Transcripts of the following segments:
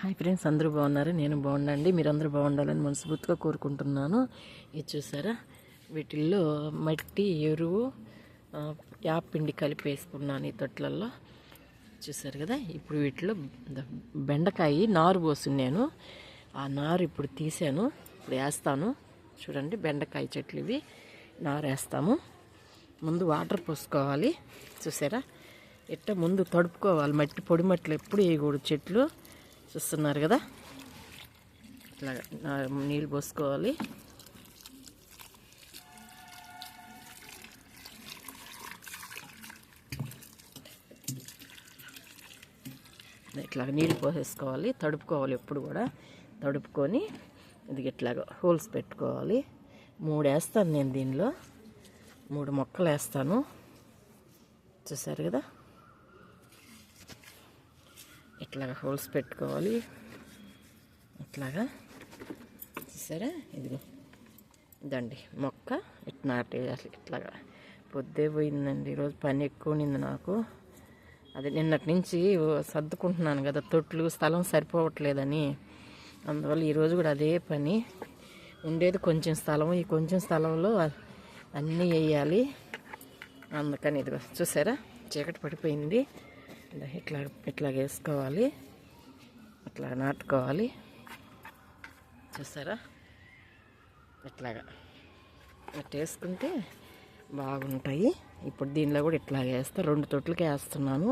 Hi friends, అందరూ బాగున్నారు. నేను బాగుండండి. మీరందరూ బాగుండాలని మనస్ఫూర్తిగా కోరుకుంటున్నాను. ఇది చూసారా, వీటిల్లో మట్టి, ఎరువు, యాపిండి కలిపి వేసుకున్నాను ఈ తొట్లల్లో. చూసారు కదా. ఇప్పుడు వీటిలో బెండకాయ నారు పోసున్నాను. ఆ నారు ఇప్పుడు తీసాను, ఇప్పుడు వేస్తాను. చూడండి, బెండకాయ చెట్లు ఇవి. నారు వేస్తాము. ముందు వాటర్ పోసుకోవాలి. చూసారా, ఇట్ట ముందు తడుపుకోవాలి. మట్టి, పొడి మట్టిలో ఎప్పుడు వేయకూడదు చెట్లు. చూస్తున్నారు కదా, ఇట్లా నీళ్ళు పోసుకోవాలి. ఇట్లా నీళ్ళు పోసేసుకోవాలి, తడుపుకోవాలి. ఎప్పుడు కూడా తడుపుకొని ఇది ఇట్లాగా హోల్స్ పెట్టుకోవాలి. 3 వేస్తాను నేను దీనిలో, 3 మొక్కలు వేస్తాను. చూసారు కదా, ఇట్లాగా హోల్స్ పెట్టుకోవాలి. ఇట్లాగా చూసారా, ఇదిగో ఇదండి మొక్క. ఇట్లా నాటేయాలి. ఇట్లాగా పొద్దే పోయిందండి, ఈరోజు పని ఎక్కువ నింది నాకు. అది నిన్నటి నుంచి సర్దుకుంటున్నాను కదా, తొట్లు స్థలం సరిపోవట్లేదని. అందువల్ల ఈరోజు కూడా అదే పని. ఉండేది కొంచెం స్థలం, ఈ కొంచెం స్థలంలో అన్నీ వేయాలి. అందుకని ఇదిగో చూసారా, చీకటి పడిపోయింది. ఇట్లా వేసుకోవాలి, ఇట్లా నాటుకోవాలి. చూసారా, ఇట్లా వేసుకుంటే బాగుంటాయి. ఇప్పుడు దీనిలో కూడా ఇట్లా వేస్తా. 2 తొట్లకి వేస్తున్నాను.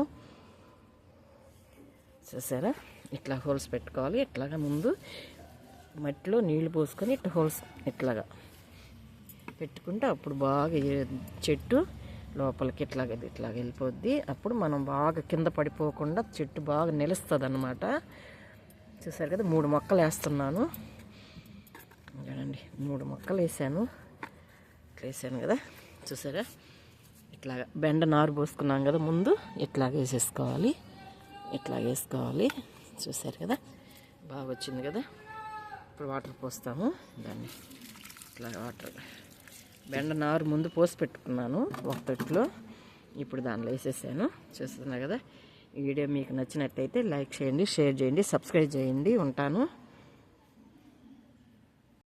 చూసారా, ఇట్లా హోల్స్ పెట్టుకోవాలి. ఇట్లాగా ముందు మట్టిలో నీళ్లు పోసుకొని ఇట్లా హోల్స్ ఇట్లాగా పెట్టుకుంటే అప్పుడు బాగా చెట్టు లోపలికి ఇట్లాగ వెళ్ళిపోద్ది. అప్పుడు మనం బాగా కింద పడిపోకుండా చెట్టు బాగా నిలుస్తుంది అన్నమాట. చూసారు కదా, 3 మొక్కలు వేస్తున్నాను. చూడండి, 3 మొక్కలు వేసాను. ఇట్లా వేసాను కదా. చూసారా, ఇట్లాగా బెండ నారు పోసుకున్నాం కదా ముందు, ఇట్లాగ వేసేసుకోవాలి. ఇట్లా వేసుకోవాలి. చూసారు కదా, బాగా వచ్చింది కదా. ఇప్పుడు వాటర్ పోస్తాము దాన్ని. ఇట్లా వాటర్ బెండ నారు ముందు పోసి పెట్టుకున్నాను ఒక తొట్టులో, ఇప్పుడు దానిలో వేసేసాను. చూస్తున్నా కదా. ఈ వీడియో మీకు నచ్చినట్టయితే లైక్ చేయండి, షేర్ చేయండి, సబ్స్క్రైబ్ చేయండి. ఉంటాను.